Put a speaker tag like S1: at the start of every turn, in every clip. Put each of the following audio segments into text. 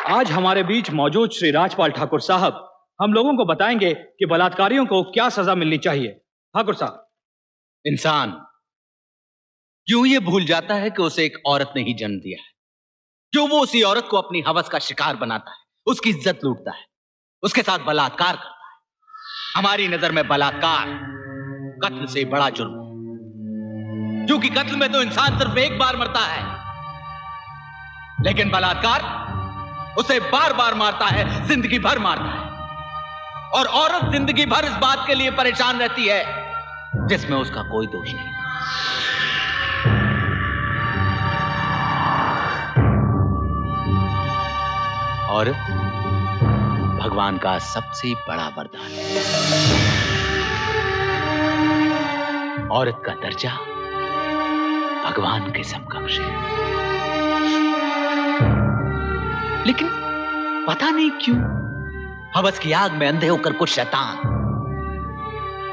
S1: आज हमारे बीच मौजूद श्री राजपाल ठाकुर साहब हम लोगों को बताएंगे कि बलात्कारियों को क्या सजा मिलनी चाहिए। ठाकुर साहब।
S2: इंसान क्यों ये भूल जाता है कि उसे एक औरत ने ही जन्म दिया है? क्यों वो उसी औरत को अपनी हवस का शिकार बनाता है, उसकी इज्जत लूटता है, उसके साथ बलात्कार करता है? हमारी नजर में बलात्कार कत्ल से बड़ा जुर्म है, क्योंकि कत्ल में तो इंसान सिर्फ एक बार मरता है, लेकिन बलात्कार उसे बार बार मारता है, जिंदगी भर मारता है। और औरत जिंदगी भर इस बात के लिए परेशान रहती है जिसमें उसका कोई दोष नहीं। औरत भगवान का सबसे बड़ा वरदान है। औरत का दर्जा भगवान के समकक्ष है। लेकिन पता नहीं क्यों हवस की आग में अंधे होकर कुछ शैतान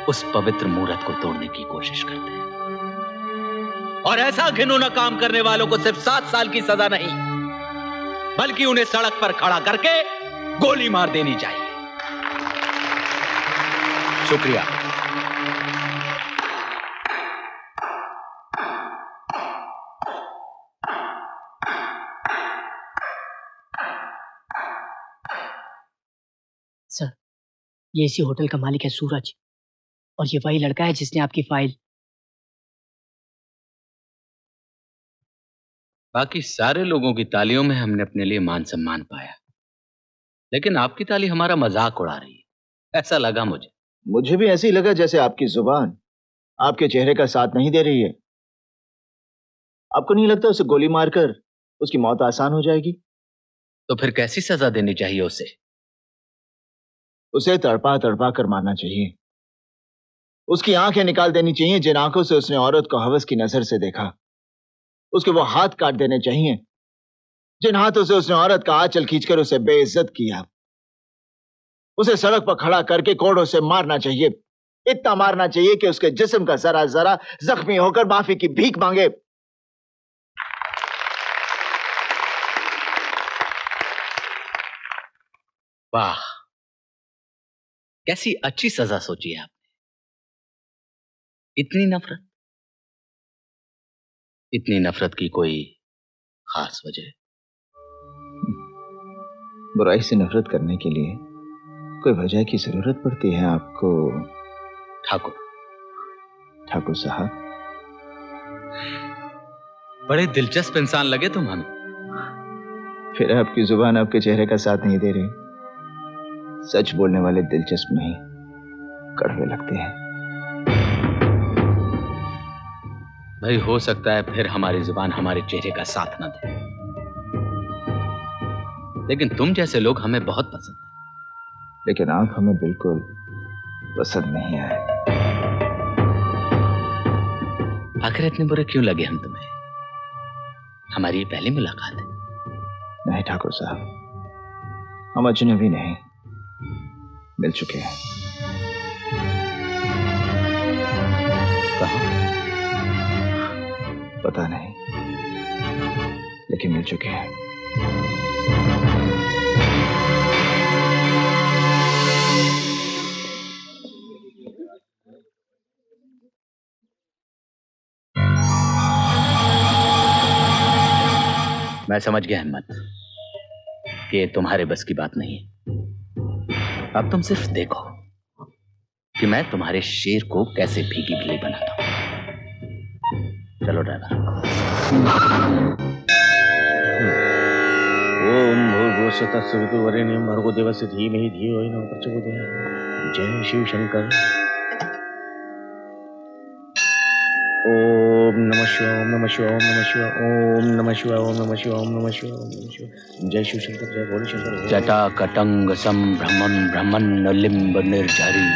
S2: उस पवित्र मूरत को तोड़ने की कोशिश करते हैं। और ऐसा घिनौना काम करने वालों को सिर्फ 7 साल की सजा नहीं, बल्कि उन्हें सड़क पर खड़ा करके गोली मार देनी चाहिए। शुक्रिया।
S3: सर, ये इसी होटल का मालिक है सूरज, और ये वही लड़का है जिसने आपकी फाइल।
S2: बाकी सारे लोगों की तालियों में हमने अपने लिए मान सम्मान पाया, लेकिन आपकी ताली हमारा मजाक उड़ा रही है, ऐसा लगा मुझे।
S4: मुझे भी ऐसे ही लगा जैसे आपकी जुबान आपके चेहरे का साथ नहीं दे रही है। आपको नहीं लगता उसे गोली मारकर उसकी मौत आसान हो जाएगी?
S2: तो फिर कैसी सजा देनी चाहिए उसे?
S4: उसे तड़पा तड़पा कर मारना चाहिए। उसकी आंखें निकाल देनी चाहिए जिन आंखों से उसने औरत को हवस की नजर से देखा। उसके वो हाथ काट देने चाहिए जिन हाथों से उसने औरत का आंचल खींचकर उसे बेइज्जत किया। उसे सड़क पर खड़ा करके कोड़ों से मारना चाहिए, इतना मारना चाहिए कि उसके जिस्म का जरा जरा जख्मी होकर माफी की भीख मांगे।
S2: वाह, कैसी अच्छी सजा सोची है आपने। इतनी नफरत की कोई खास वजह?
S4: बुराई से नफरत करने के लिए कोई वजह की जरूरत पड़ती है आपको ठाकुर साहब?
S2: बड़े दिलचस्प इंसान लगे तुम हमें।
S4: फिर आपकी जुबान आपके चेहरे का साथ नहीं दे रही। सच बोलने वाले दिलचस्प नहीं, कड़वे लगते हैं।
S2: भाई, हो सकता है फिर हमारी जुबान हमारे चेहरे का साथ ना दे, लेकिन तुम जैसे लोग हमें बहुत पसंद है।
S4: लेकिन आप हमें बिल्कुल पसंद नहीं आए।
S2: आखिर इतने बुरे क्यों लगे हम तुम्हें? हमारी ये पहली मुलाकात है।
S4: नहीं ठाकुर साहब, हम अजनबी नहीं, मिल चुके हैं।
S2: कहाँ?
S4: पता नहीं, लेकिन मिल चुके हैं।
S2: मैं समझ गया हिम्मत कि ये तुम्हारे बस की बात नहीं है। अब तुम सिर्फ देखो कि मैं तुम्हारे शेर को कैसे भीगी बिल्ली बनाता हूं। चलो ड्राइवर।
S5: ओम भूर्भुवस्सुः तत्सवितुर्वरेण्यं भर्गो देवस्य धीमहि धियो यो नः प्रचोदयात्। जय शिव शंकर। ओम नमः शिवाय, ओम नमः शिवाय, ओम नमः शिवाय, ओम नमः शिवाय, ओम नमः शिवाय, ओम नमः शिवाय, ओम नमः शिवाय। जय शिव शंकर, जय भोले शंकर।
S2: जटा कटंग संभ्रमं ब्रह्मण्यलिम्ब निर्झरी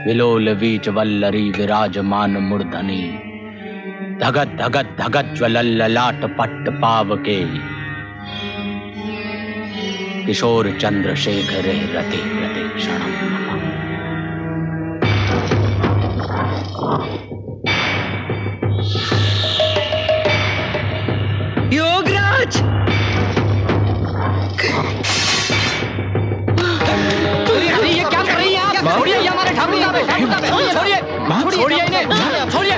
S2: विलोल वीच वल्लरी विराजमान मूर्धनि धगत धगत धगत ज्वलल्ललाट पट्ट पावके किशोर चंद्रशेखर रते रते क्षणम। योगराज,
S3: ठाकुर साहब है, छोड़िए छोड़िए इन्हें, छोड़िए।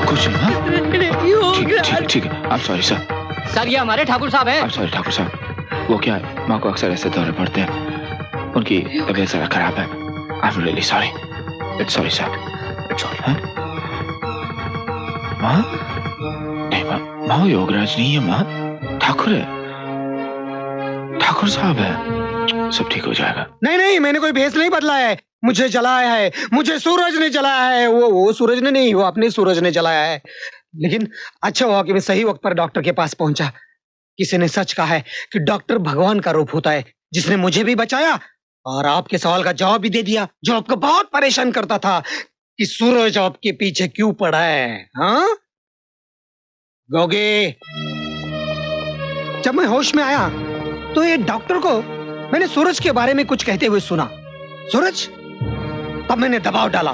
S5: कुछ नहीं, ठीक है। I'm sorry sir।
S3: सर ये हमारे ठाकुर साहब हैं।
S5: I'm sorry ठाकुर साहब। वो क्या है, माँ को अक्सर ऐसे दौरे पड़ते हैं, उनकी तबीयत जरा खराब है। I'm really sorry। It's sorry sir। It's sorry। हाँ? माँ? नहीं माँ, वो योगराज नहीं है माँ, ठाकुर है, ठाकुर साहब है, सब ठीक हो जाएगा।
S6: नहीं, मैंने कोई भेष नहीं बदला है, मुझे जलाया है, मुझे सूरज ने जलाया है। वो सूरज ने नहीं, वो अपने सूरज ने जलाया है। लेकिन अच्छा हुआ कि मैं सही वक्त पर डॉक्टर के पास पहुंचा। किसी ने सच कहा है कि डॉक्टर भगवान का रूप होता है, जिसने मुझे भी बचाया और आपके सवाल का जवाब भी दे दिया, जो आपको बहुत परेशान करता था कि सूरज आपके पीछे क्यों पड़ा है। हाँ गोगे, जब मैं होश में आया तो ये डॉक्टर को मैंने सूरज के बारे में कुछ कहते हुए सुना। सूरज? तब मैंने दबाव डाला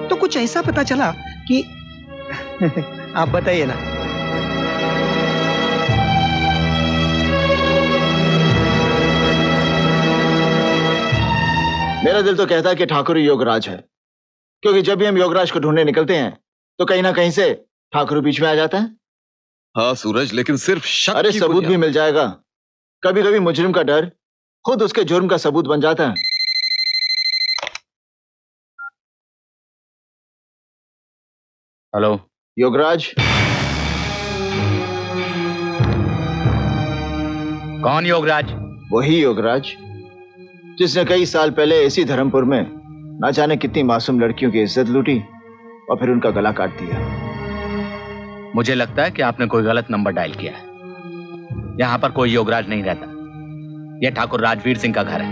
S6: तो कुछ ऐसा पता चला कि आप बताइए ना।
S4: मेरा दिल तो कहता है कि ठाकुर ही योगराज है, क्योंकि जब भी हम योगराज को ढूंढने निकलते हैं तो कहीं ना कहीं से ठाकुर बीच में आ जाता है।
S7: हाँ सूरज, लेकिन सिर्फ शक
S4: अरे
S7: की
S4: सबूत
S7: बुनियाद-
S4: भी मिल जाएगा। कभी कभी मुजरिम का डर खुद उसके जुर्म का सबूत बन जाता है।
S2: हेलो
S4: योगराज?
S2: कौन योगराज?
S4: वही योगराज जिसने कई साल पहले इसी धर्मपुर में ना जाने कितनी मासूम लड़कियों की इज्जत लूटी और फिर उनका गला काट दिया।
S2: मुझे लगता है कि आपने कोई गलत नंबर डायल किया है। यहां पर कोई योगराज नहीं रहता, यह ठाकुर राजवीर सिंह का घर है।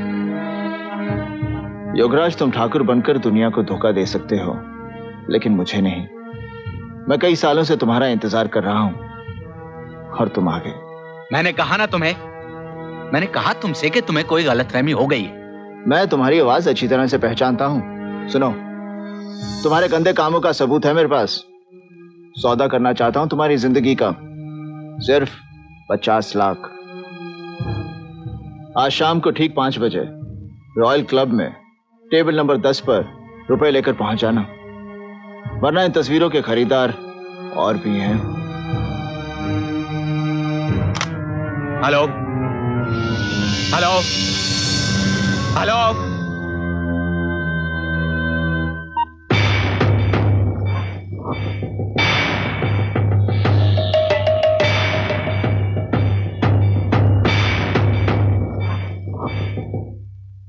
S4: योगराज, तुम ठाकुर बनकर दुनिया को धोखा दे सकते हो, लेकिन मुझे नहीं। मैं कई सालों से तुम्हारा इंतजार कर रहा हूं और तुम आ गए।
S2: मैंने कहा ना तुम्हें, मैंने कहा तुमसे कि तुम्हें कोई गलतफहमी हो गई है।
S4: मैं तुम्हारी आवाज अच्छी तरह से पहचानता हूं। सुनो, तुम्हारे गंदे कामों का सबूत है मेरे पास। सौदा करना चाहता हूं तुम्हारी जिंदगी का, सिर्फ 50 लाख। आज शाम को ठीक 5 बजे रॉयल क्लब में टेबल नंबर 10 पर रुपए लेकर पहुंच जाना, वरना इन तस्वीरों के खरीदार और भी हैं।
S2: Hello hello hello.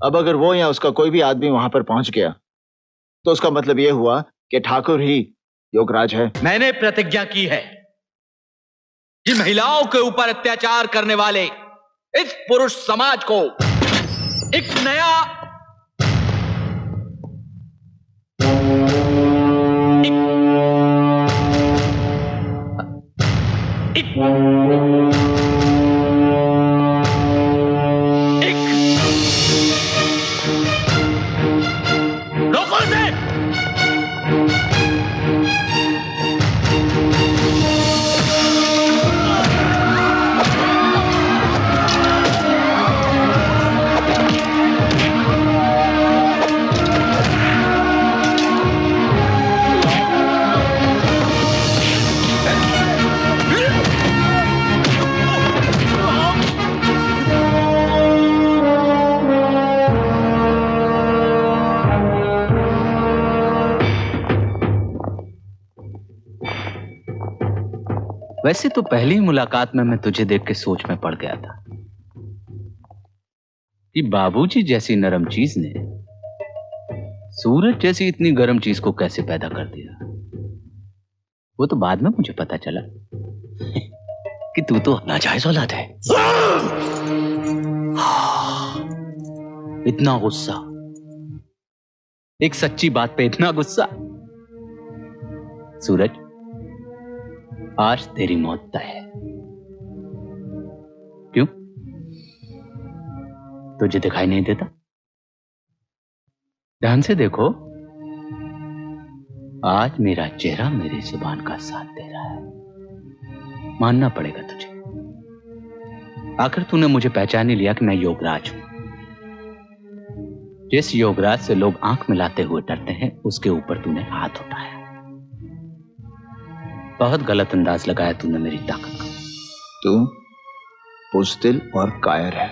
S4: अब अगर वो या उसका कोई भी आदमी वहां पर पहुंच गया तो उसका मतलब यह हुआ कि ठाकुर ही योगराज है।
S2: मैंने प्रतिज्ञा की है कि महिलाओं के ऊपर अत्याचार करने वाले इस पुरुष समाज को एक नया रोको से। वैसे तो पहली मुलाकात में मैं तुझे देख के सोच में पड़ गया था कि बाबूजी जैसी नरम चीज ने सूरज जैसी इतनी गर्म चीज को कैसे पैदा कर दिया। वो तो बाद में मुझे पता चला कि तू तो नाजायज औलाद है। इतना गुस्सा, एक सच्ची बात पे इतना गुस्सा। सूरज, आज तेरी मौत तय है। क्यों? तुझे दिखाई नहीं देता? ध्यान से देखो, आज मेरा चेहरा मेरी जुबान का साथ दे रहा है। मानना पड़ेगा तुझे। आखिर तूने मुझे पहचान ही लिया कि मैं योगराज हूं। जिस योगराज से लोग आंख मिलाते हुए डरते हैं उसके ऊपर तूने हाथ उठाया। बहुत गलत अंदाज लगाया तूने मेरी ताकत का।
S4: तू बुज़दिल और कायर है।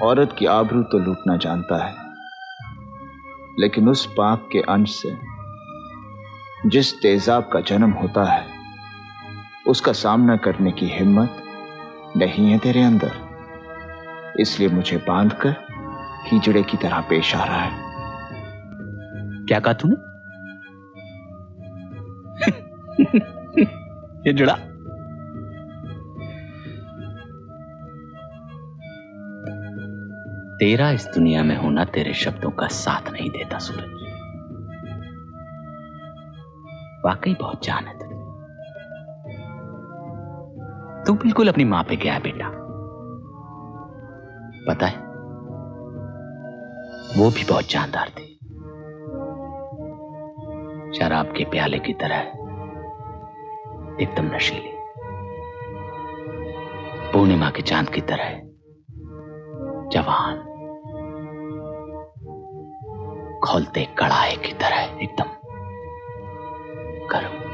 S4: औरत की आबरू तो लूटना जानता है, लेकिन उस पाप के अंश से जिस तेजाब का जन्म होता है उसका सामना करने की हिम्मत नहीं है तेरे अंदर। इसलिए मुझे बांधकर हिजड़े की तरह पेश आ रहा है।
S2: क्या कहा तूने? हिजड़ा? तेरा इस दुनिया में होना तेरे शब्दों का साथ नहीं देता सूरज। वाकई बहुत जान है तुझे। तू बिल्कुल अपनी मां पे गया है बेटा। पता है वो भी बहुत जानदार थी, शराब के प्याले की तरह एकदम नशीली, पूर्णिमा के चांद की तरह जवान, खोलते कड़ाहे की तरह एकदम गर्म।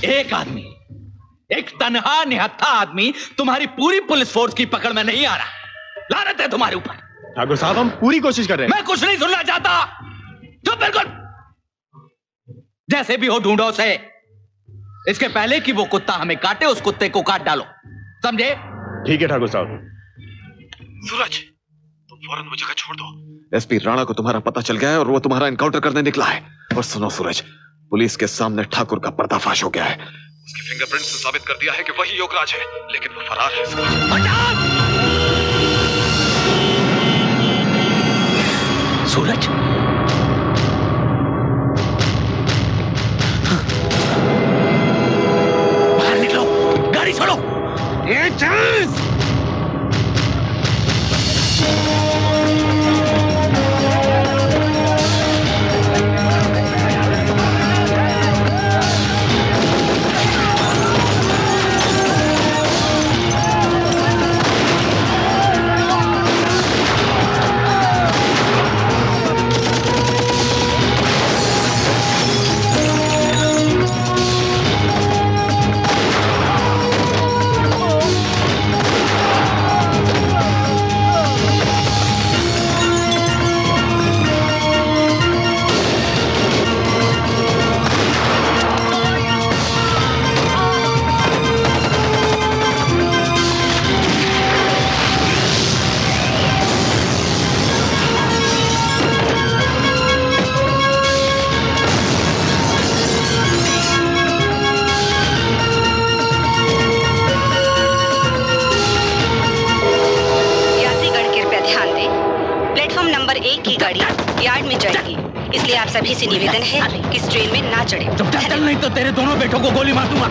S2: एक आदमी, एक तन्हा निहत्था आदमी तुम्हारी पूरी पुलिस फोर्स की पकड़ में नहीं आ रहा। लानत है तुम्हारे ऊपर।
S8: ठाकुर साहब हम पूरी कोशिश कर रहे हैं।
S2: मैं कुछ नहीं सुनना चाहता। चुप बिल्कुल। जैसे भी हो ढूंढो उसे। इसके पहले कि वो कुत्ता हमें काटे उस कुत्ते को काट डालो, समझे?
S8: ठीक है ठाकुर साहब।
S7: सूरज, तुम फौरन वो जगह छोड़ दो। एसपी राणा को तुम्हारा पता चल गया है और वो तुम्हारा एनकाउंटर करने निकला है। और सुनो सूरज, पुलिस के सामने ठाकुर का पर्दाफाश हो गया है। उसकी फिंगरप्रिंट्स ने साबित कर दिया है कि वही योगराज है, लेकिन वो फरार है।
S2: सूरज, बाहर निकलो, गाड़ी छोड़ो।
S9: इसलिए आप सभी से निवेदन है कि इस ट्रेन में ना चढ़े।
S2: चल, नहीं तो तेरे दोनों बेटों को गोली मार दूंगा।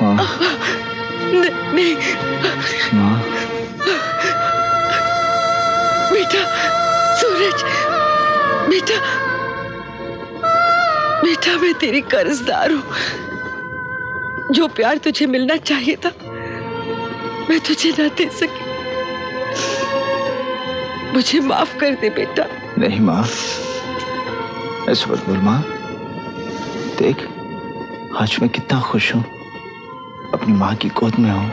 S4: माँ,
S10: नहीं
S4: माँ,
S10: बेटा, सूरज, बेटा, बेटा मैं तेरी कर्जदार हूँ। जो प्यार तुझे मिलना चाहिए था मैं तुझे ना दे सकी। मुझे माफ कर दे बेटा।
S4: नहीं माँ, ऐसे मत बोल माँ। देख आज मैं कितना खुश हूँ, अपनी माँ की गोद में हूँ।